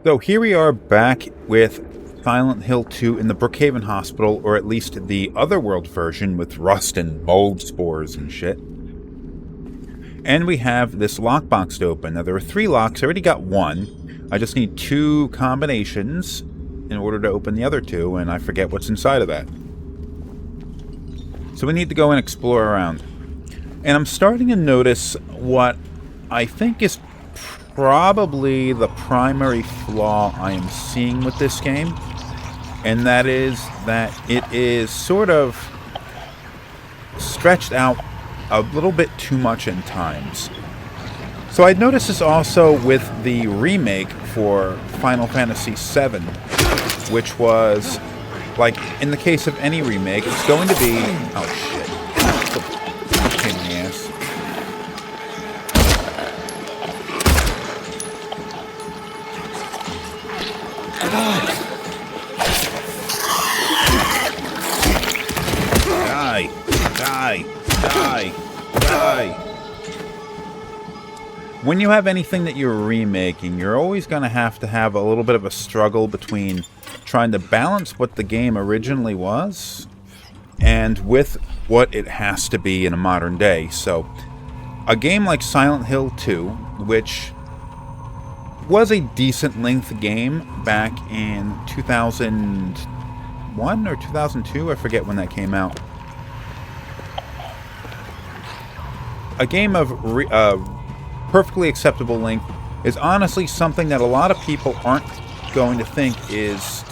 So here we are back with Silent Hill 2 in the Brookhaven Hospital, or at least the Otherworld version with rust and mold spores and shit. And we have this lockbox to open. Now there are 3 locks, I already got 1. I just need 2 combinations in order to open the other 2, and I forget what's inside of that. So we need to go and explore around. And I'm starting to notice what I think is probably the primary flaw I am seeing with this game, and that is that it is sort of stretched out a little bit too much in times. So I'd noticed this also with the remake for Final Fantasy VII, which was, like, in the case of any remake, it's going to be... oh shit. It's a pain in the ass. Die! Die! Die! Die! When you have anything that you're remaking, you're always going to have a little bit of a struggle between trying to balance what the game originally was and with what it has to be in a modern day. So, a game like Silent Hill 2, which was a decent length game back in 2001 or 2002, I forget when that came out. A game of perfectly acceptable length is honestly something that a lot of people aren't going to think is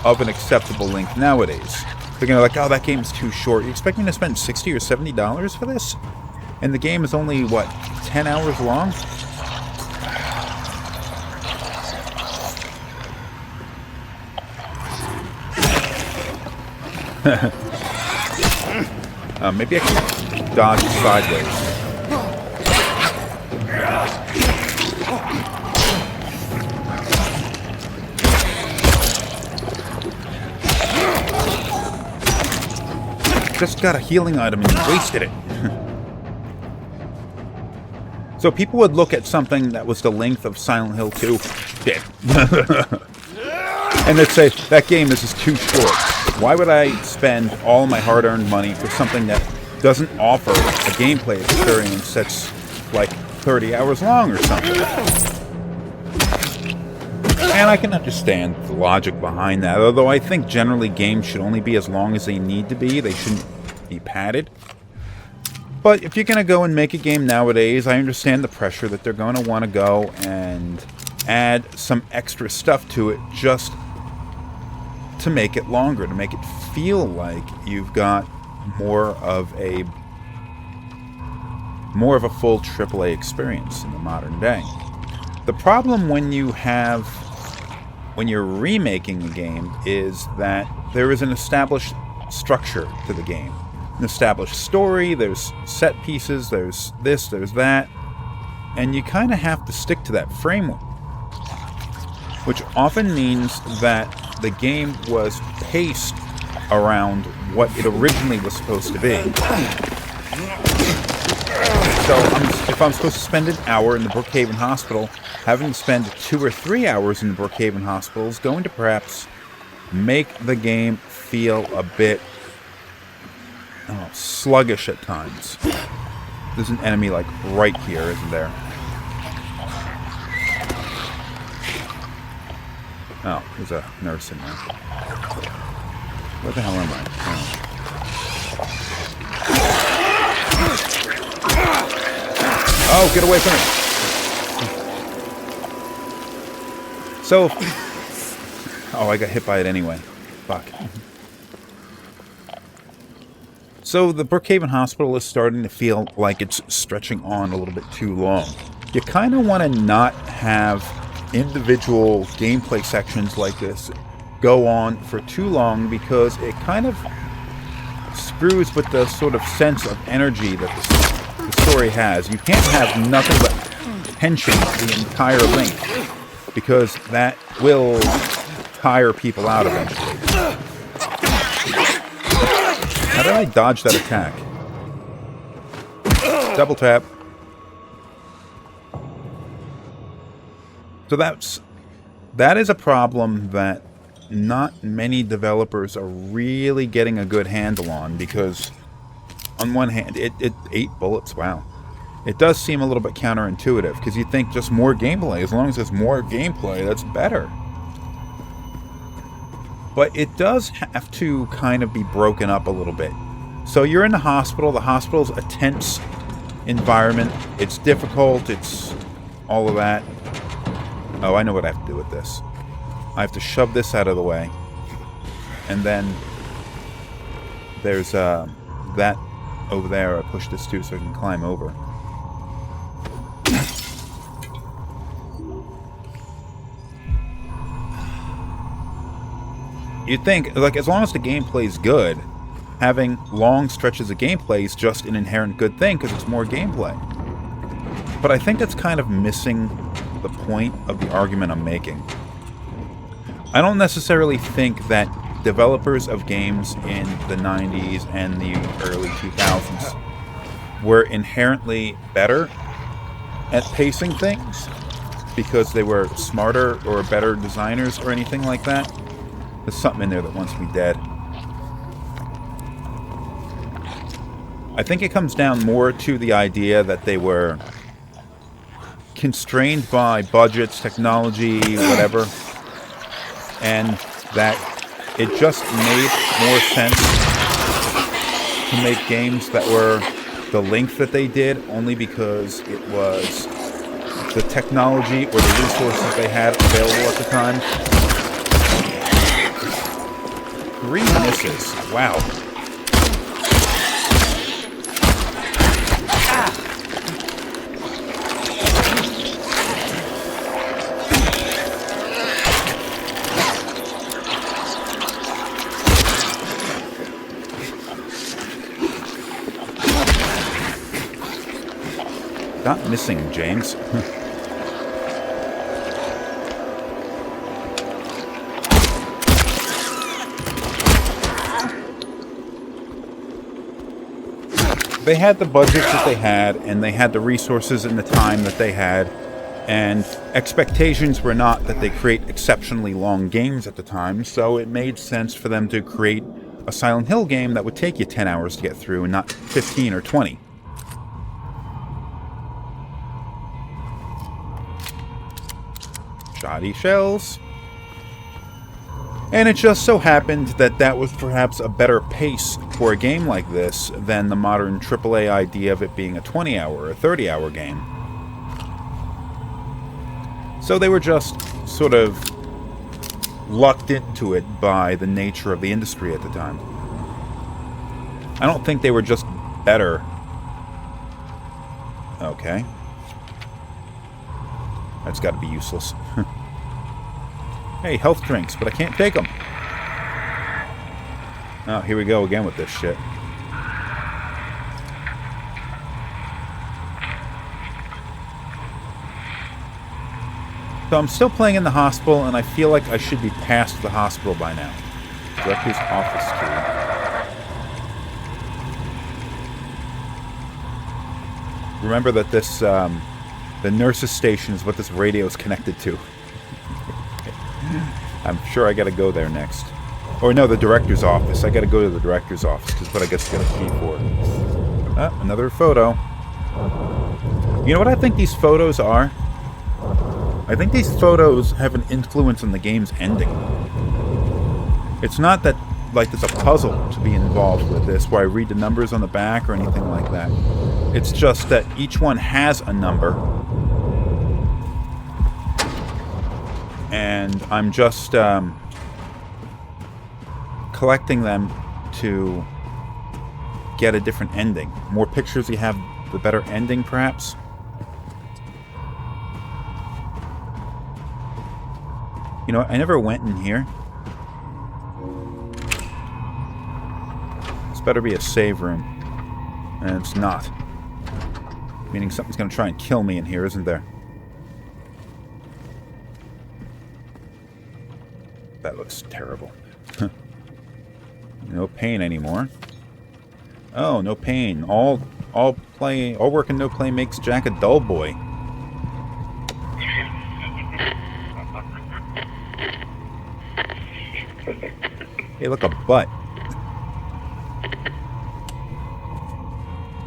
of an acceptable length nowadays. They're going to be like, oh, that game's too short. You expect me to spend $60 or $70 for this? And the game is only, what, 10 hours long? Maybe I can dodge sideways. Just got a healing item and you wasted it. So people would look at something that was the length of Silent Hill 2, dead. And they'd say, that game is just too short. Why would I spend all my hard-earned money for something that doesn't offer a gameplay experience that's like 30 hours long or something? And I can understand the logic behind that, although I think generally games should only be as long as they need to be. They shouldn't be padded. But if you're going to go and make a game nowadays, I understand the pressure that they're going to want to go and add some extra stuff to it just to make it longer, to make it feel like you've got more of a full AAA experience in the modern day. The problem when you're remaking a game is that there is an established structure to the game. An established story, there's set pieces, there's this, there's that, and you kind of have to stick to that framework. Which often means that the game was paced around what it originally was supposed to be. So if I'm supposed to spend an hour in the Brookhaven Hospital, having to spend 2 or 3 hours in the Brookhaven Hospital is going to perhaps make the game feel a bit sluggish at times. There's an enemy like right here, isn't there? Oh, there's a nurse in there. Where the hell am I? Oh, get away from me! So... oh, I got hit by it anyway. Fuck. So the Brookhaven Hospital is starting to feel like it's stretching on a little bit too long. You kind of want to not have individual gameplay sections like this go on for too long, because it kind of screws with the sort of sense of energy that the story has. You can't have nothing but tension the entire length, because that will tire people out eventually. How did I dodge that attack? Double tap. So That is a problem that not many developers are really getting a good handle on, because on one hand, it 8 bullets, wow. It does seem a little bit counterintuitive, because you think just more gameplay. As long as there's more gameplay, that's better. But it does have to kind of be broken up a little bit. So you're in the hospital. The hospital's a tense environment. It's difficult. It's all of that. Oh, I know what I have to do with this. I have to shove this out of the way. And then there's that over there. I push this too so I can climb over. You'd think, like, as long as the gameplay's good, having long stretches of gameplay is just an inherent good thing because it's more gameplay. But I think that's kind of missing the point of the argument I'm making. I don't necessarily think that developers of games in the 90s and the early 2000s were inherently better at pacing things because they were smarter or better designers or anything like that. There's something in there that wants me dead. I think it comes down more to the idea that they were constrained by budgets, technology, whatever, and that it just made more sense to make games that were the length that they did only because it was the technology or the resources they had available at the time. 3 misses. Wow. Stop missing, James. They had the budgets that they had, and they had the resources and the time that they had, and expectations were not that they create exceptionally long games at the time, so it made sense for them to create a Silent Hill game that would take you 10 hours to get through and not 15 or 20. Shoddy shells. And it just so happened that that was perhaps a better pace for a game like this than the modern AAA idea of it being a 20-hour or 30-hour game. So they were just sort of lucked into it by the nature of the industry at the time. I don't think they were just better. Okay. That's got to be useless. Hey, health drinks, but I can't take them. Oh, here we go again with this shit. So I'm still playing in the hospital, and I feel like I should be past the hospital by now. Director's office key. Remember that this, the nurse's station is what this radio is connected to. I'm sure I gotta go there next. Or no, the director's office. I gotta go to the director's office, because what I guess I got a key for. Ah, another photo. You know what I think these photos are? I think these photos have an influence on the game's ending. It's not that, like, there's a puzzle to be involved with this, where I read the numbers on the back or anything like that. It's just that each one has a number. And I'm just collecting them to get a different ending. More pictures you have, the better ending, perhaps? You know, I never went in here. This better be a save room. And it's not. Meaning something's gonna try and kill me in here, isn't there? That looks terrible. No pain anymore. Oh, no pain. All work and no play makes Jack a dull boy. Hey, look, a butt.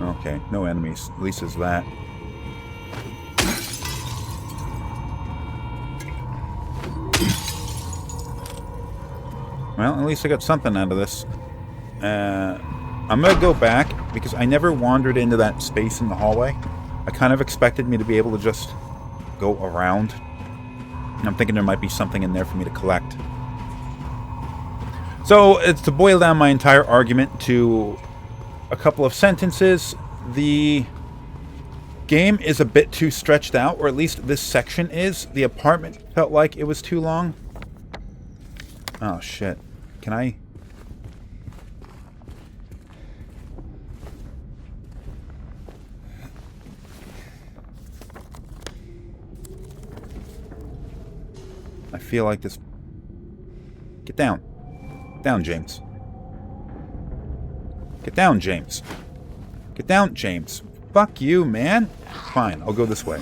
Okay, no enemies. At least there's that. Well, at least I got something out of this. I'm going to go back, because I never wandered into that space in the hallway. I kind of expected me to be able to just go around. And I'm thinking there might be something in there for me to collect. So, it's to boil down my entire argument to a couple of sentences. The game is a bit too stretched out, or at least this section is. The apartment felt like it was too long. Oh, shit. Can I... I feel like this... Get down. Get down, James. Get down, James. Get down, James. Fuck you, man. Fine, I'll go this way.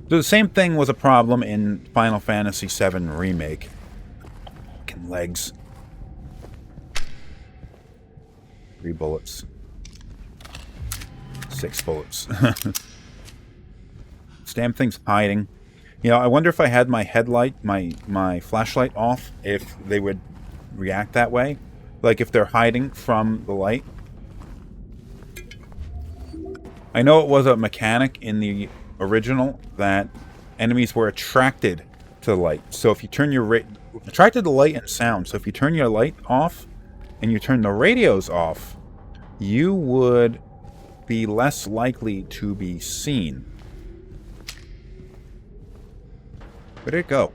So the same thing was a problem in Final Fantasy VII Remake. Fucking legs. 3 bullets. 6 bullets. This damn thing's hiding. You know, I wonder if I had my headlight, my flashlight off, if they would react that way. Like if they're hiding from the light. I know it was a mechanic in the original that enemies were attracted to the light. So if you turn your attracted to light and sound. So if you turn your light off and you turn the radios off, you would be less likely to be seen. Where did it go?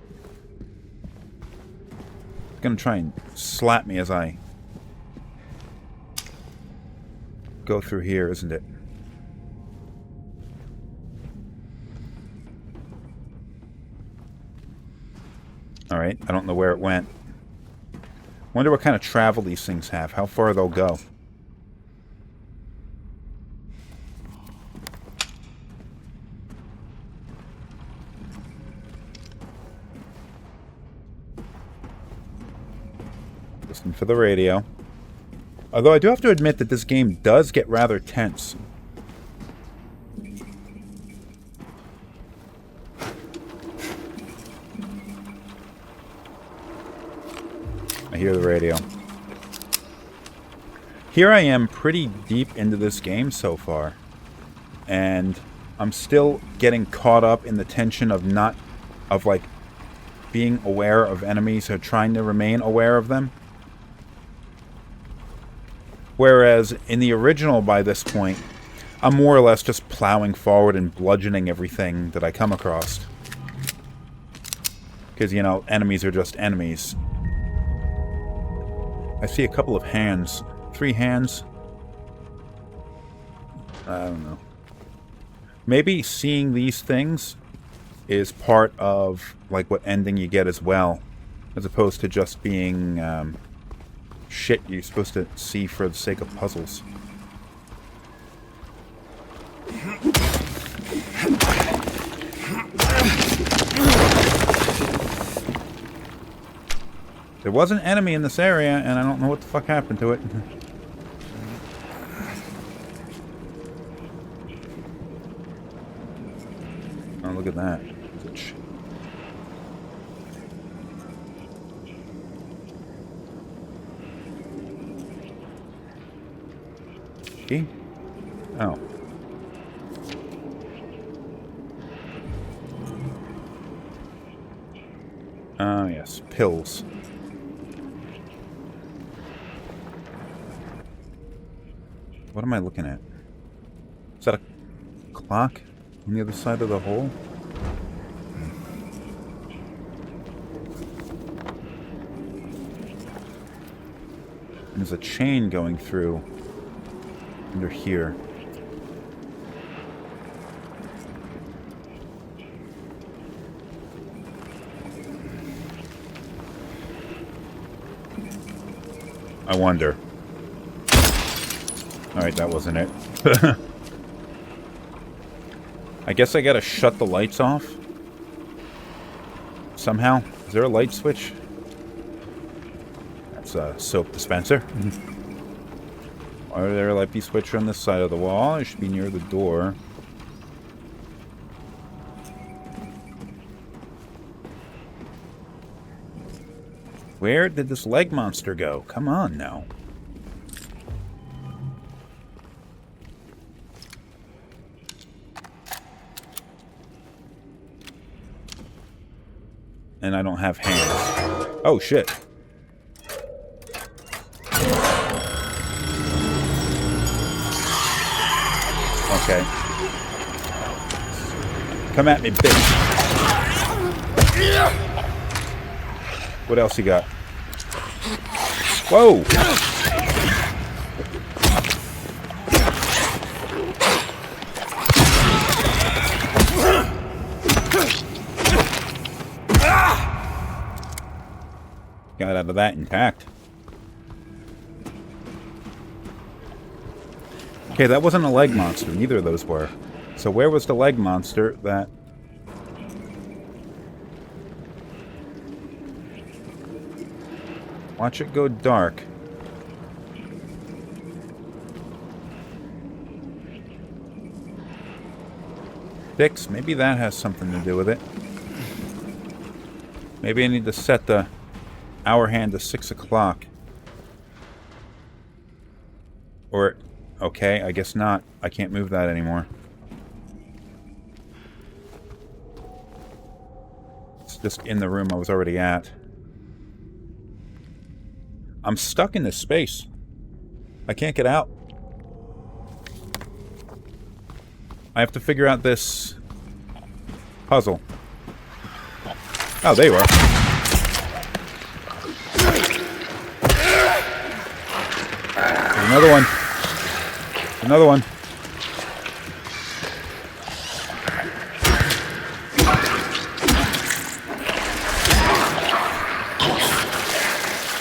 It's gonna try and slap me as I go through here, isn't it? Alright, I don't know where it went. Wonder what kind of travel these things have, how far they'll go. Listen for the radio. Although I do have to admit that this game does get rather tense. I hear the radio. Here I am pretty deep into this game so far. And I'm still getting caught up in the tension of like being aware of enemies or trying to remain aware of them. Whereas in the original, by this point, I'm more or less just plowing forward and bludgeoning everything that I come across. Because, you know, enemies are just enemies. I see a couple of hands. 3 hands. I don't know. Maybe seeing these things is part of, like, what ending you get as well. As opposed to just being, shit you're supposed to see for the sake of puzzles. There was an enemy in this area, and I don't know what the fuck happened to it. Oh, look at that. Key? Oh. Oh, yes. Pills. What am I looking at? Is that a clock on the other side of the hole? And there's a chain going through under here. I wonder. Alright, that wasn't it. I guess I gotta shut the lights off. Somehow. Is there a light switch? That's a soap dispenser. Why would there a light be switch on this side of the wall? It should be near the door. Where did this leg monster go? Come on now. And I don't have hands. Oh, shit. Okay. Come at me, bitch. What else you got? Whoa! Got out of that intact. Okay, that wasn't a leg monster. Neither of those were. So where was the leg monster that... Watch it go dark. Fix, maybe that has something to do with it. Maybe I need to set the hour hand to 6 o'clock. Or, okay, I guess not. I can't move that anymore. It's just in the room I was already at. I'm stuck in this space. I can't get out. I have to figure out this puzzle. Oh, there you are. There's another one. Another one.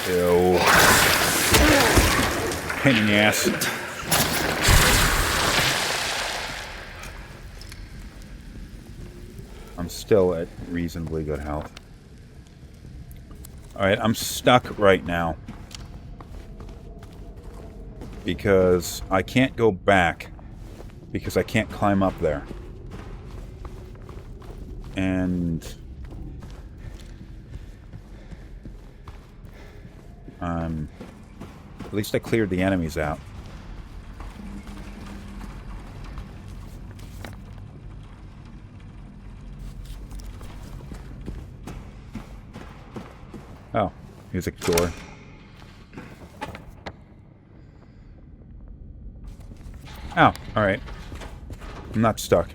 Ew. Pain in the ass. I'm still at reasonably good health. Alright, I'm stuck right now. Because I can't go back. Because I can't climb up there. And... at least I cleared the enemies out. Oh, music door. Oh, alright. I'm not stuck.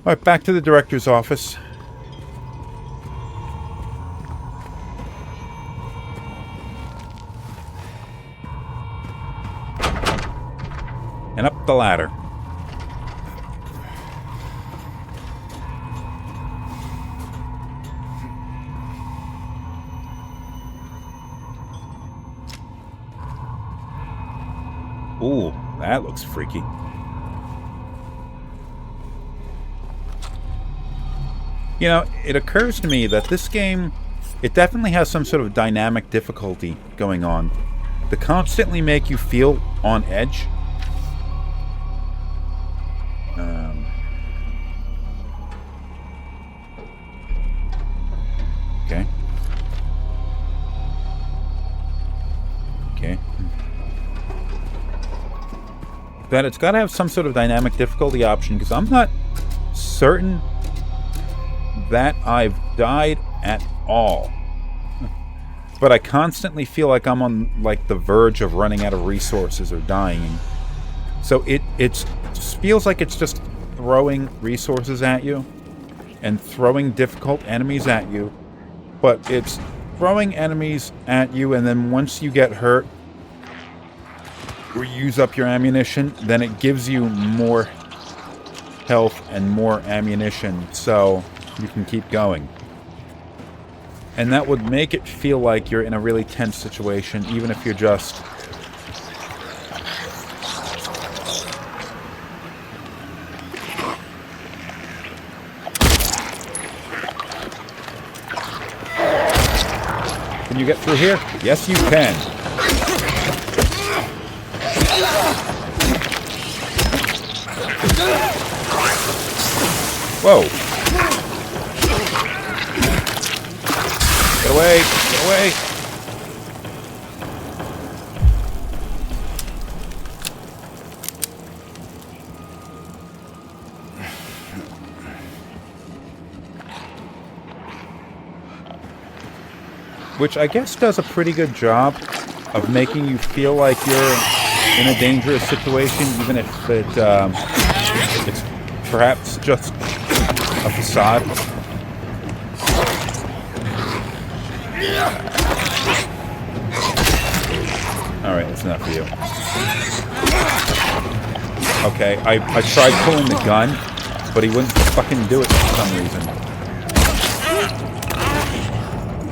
Alright, back to the director's office. And up the ladder. Ooh, that looks freaky. You know, it occurs to me that this game, it definitely has some sort of dynamic difficulty going on to constantly make you feel on edge. Okay. Okay. That it's got to have some sort of dynamic difficulty option, because I'm not certain that I've died at all. But I constantly feel like I'm on like the verge of running out of resources or dying. So it feels like it's just throwing resources at you and throwing difficult enemies at you. But it's throwing enemies at you, and then once you get hurt or use up your ammunition, then it gives you more health and more ammunition, so you can keep going. And that would make it feel like you're in a really tense situation, even if you're just... Can you get through here? Yes, you can. Whoa. Get away! Get away! Which I guess does a pretty good job of making you feel like you're in a dangerous situation, even if it's perhaps just a facade. Alright, that's enough for you. Okay, I tried pulling the gun, but he wouldn't fucking do it for some reason.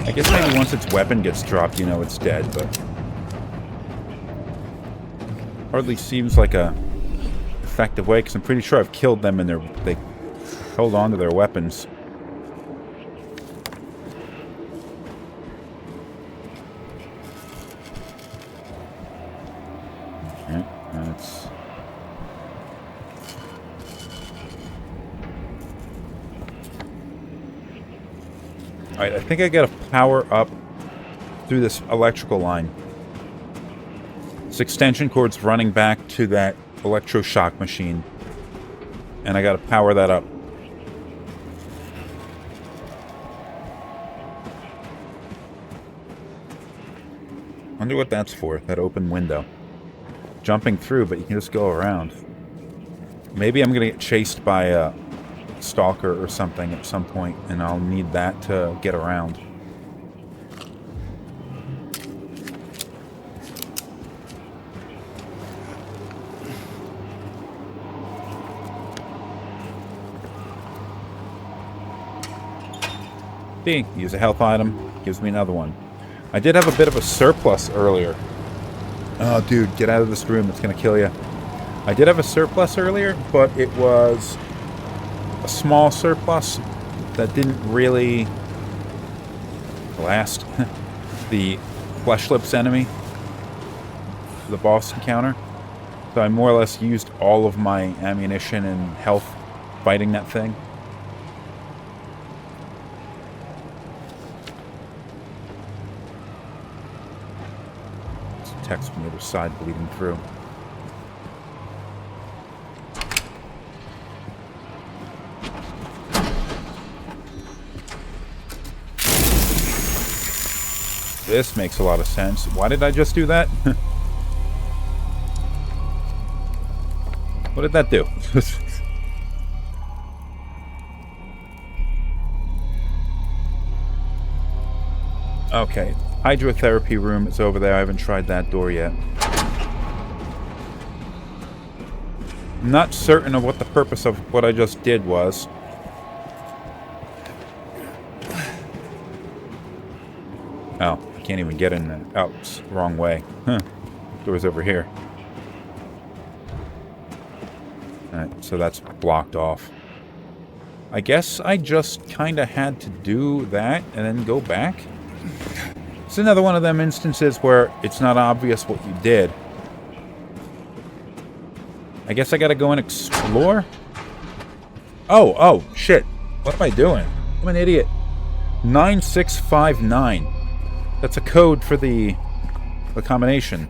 I guess maybe once its weapon gets dropped, you know it's dead, but... Hardly seems like a effective way, because I'm pretty sure I've killed them and they held on to their weapons. Okay, that's... Alright, I think I gotta power up through this electrical line. This extension cord's running back to that electroshock machine. And I gotta power that up. Wonder what that's for, that open window. Jumping through, but you can just go around. Maybe I'm gonna get chased by a stalker or something at some point, and I'll need that to get around. See, use a health item, gives me another one. I did have a bit of a surplus earlier. Oh, dude, get out of this room, it's gonna kill you. I did have a surplus earlier, but it was a small surplus that didn't really last. The Flesh Lips enemy, the boss encounter. So I more or less used all of my ammunition and health fighting that thing. Text from the other side bleeding through. This makes a lot of sense. Why did I just do that? What did that do? Okay. Hydrotherapy room is over there. I haven't tried that door yet. I'm not certain of what the purpose of what I just did was. Oh, I can't even get in there. Oh, it's the wrong way. Huh. Door's over here. Alright, so that's blocked off. I guess I just kind of had to do that and then go back. It's another one of them instances where it's not obvious what you did. I guess I gotta go and explore? Oh, shit. What am I doing? I'm an idiot. 9659. That's a code for the combination.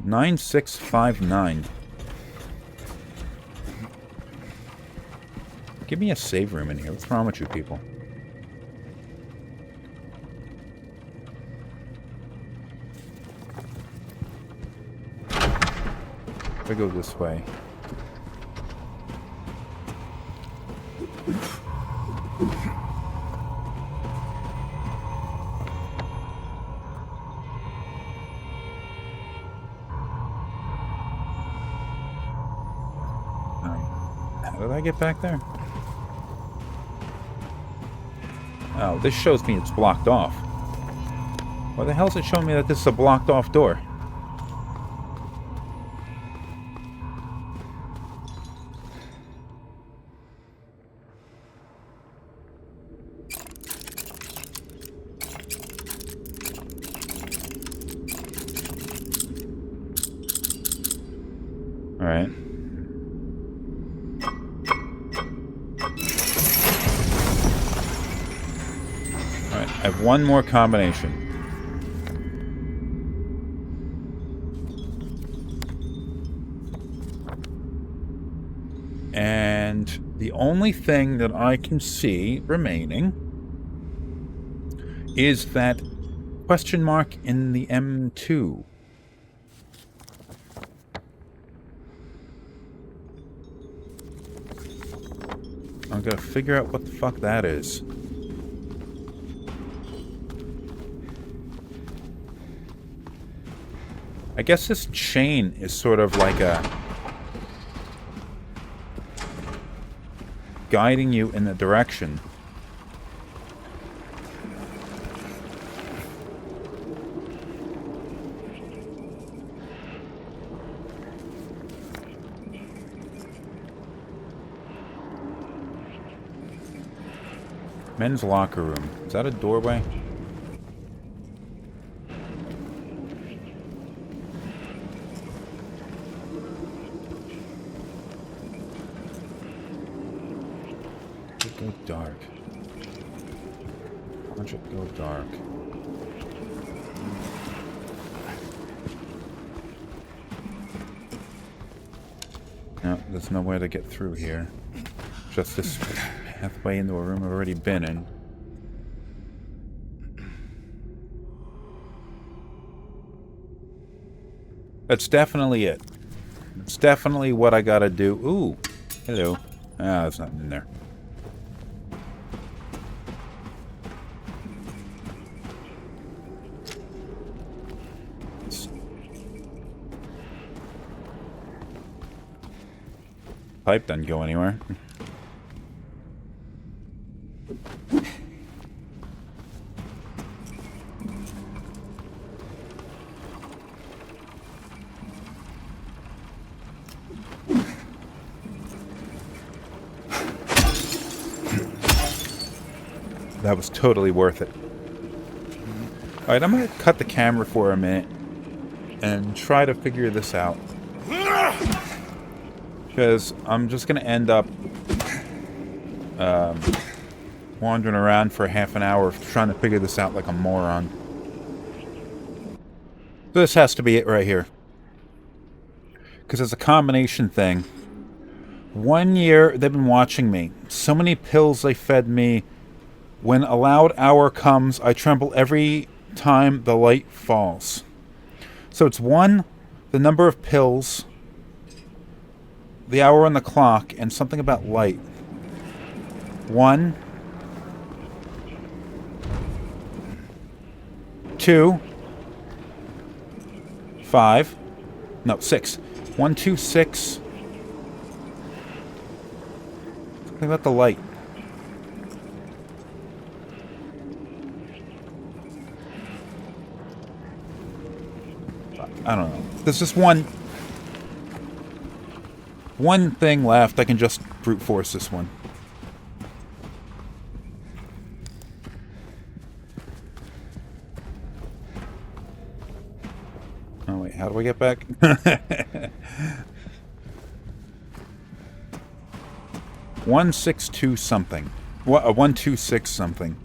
9659. Give me a save room in here. What's wrong with you people? If I go this way. How did I get back there? Oh, this shows me it's blocked off. Why the hell is it showing me that this is a blocked off door? Alright. Alright, I have one more combination. And the only thing that I can see remaining is that question mark in the M2. I'm gonna figure out what the fuck that is. I guess this chain is sort of like a... guiding you in the direction. Men's locker room. Is that a doorway? Go dark. Watch it go dark. No, there's no way to get through here. Just this pathway into a room I've already been in. That's definitely it. It's definitely what I gotta do. Ooh, hello. Ah, there's nothing in there. Pipe doesn't go anywhere. That was totally worth it. Alright, I'm gonna cut the camera for a minute and try to figure this out. Because I'm just going to end up wandering around for half an hour trying to figure this out like a moron. This has to be it right here. Because it's a combination thing. 1 year they've been watching me. So many pills they fed me. When a loud hour comes, I tremble every time the light falls. So it's 1, the number of pills... the hour on the clock, and something about light. 1, 2, 5, no, 6. 1, 2, 6. Something about the light. I don't know. There's just one thing left. I can just brute force this one. Oh wait, how do I get back? 162 something. What? 126 something.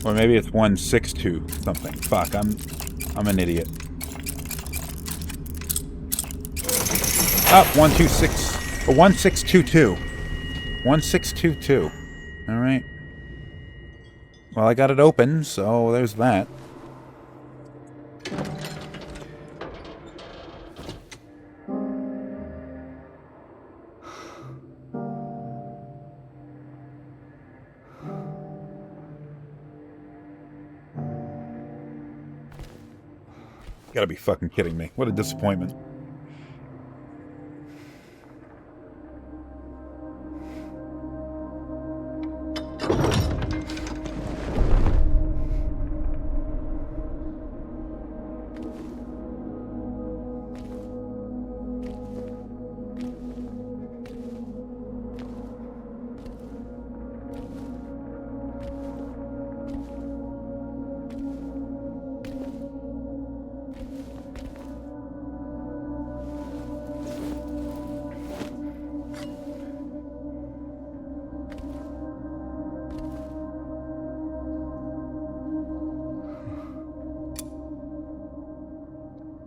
Or maybe it's 162 something. Fuck, I'm an idiot. Up 126 or 1622. 1622. All right. Well, I got it open, so there's that. Gotta be fucking kidding me. What a disappointment.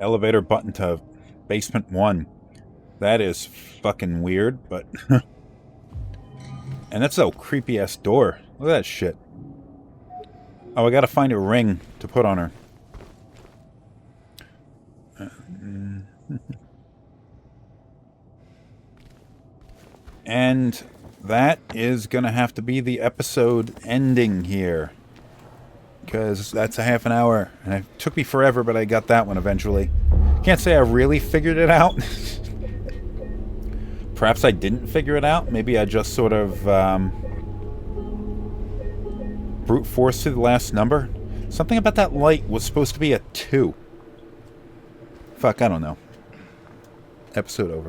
Elevator button to basement 1. That is fucking weird, but... And that's a creepy-ass door. Look at that shit. Oh, I gotta find a ring to put on her. And that is gonna have to be the episode ending here. Because that's a half an hour. And it took me forever, but I got that one eventually. Can't say I really figured it out. Perhaps I didn't figure it out. Maybe I just sort of brute force to the last number. Something about that light was supposed to be a 2. Fuck, I don't know. Episode over.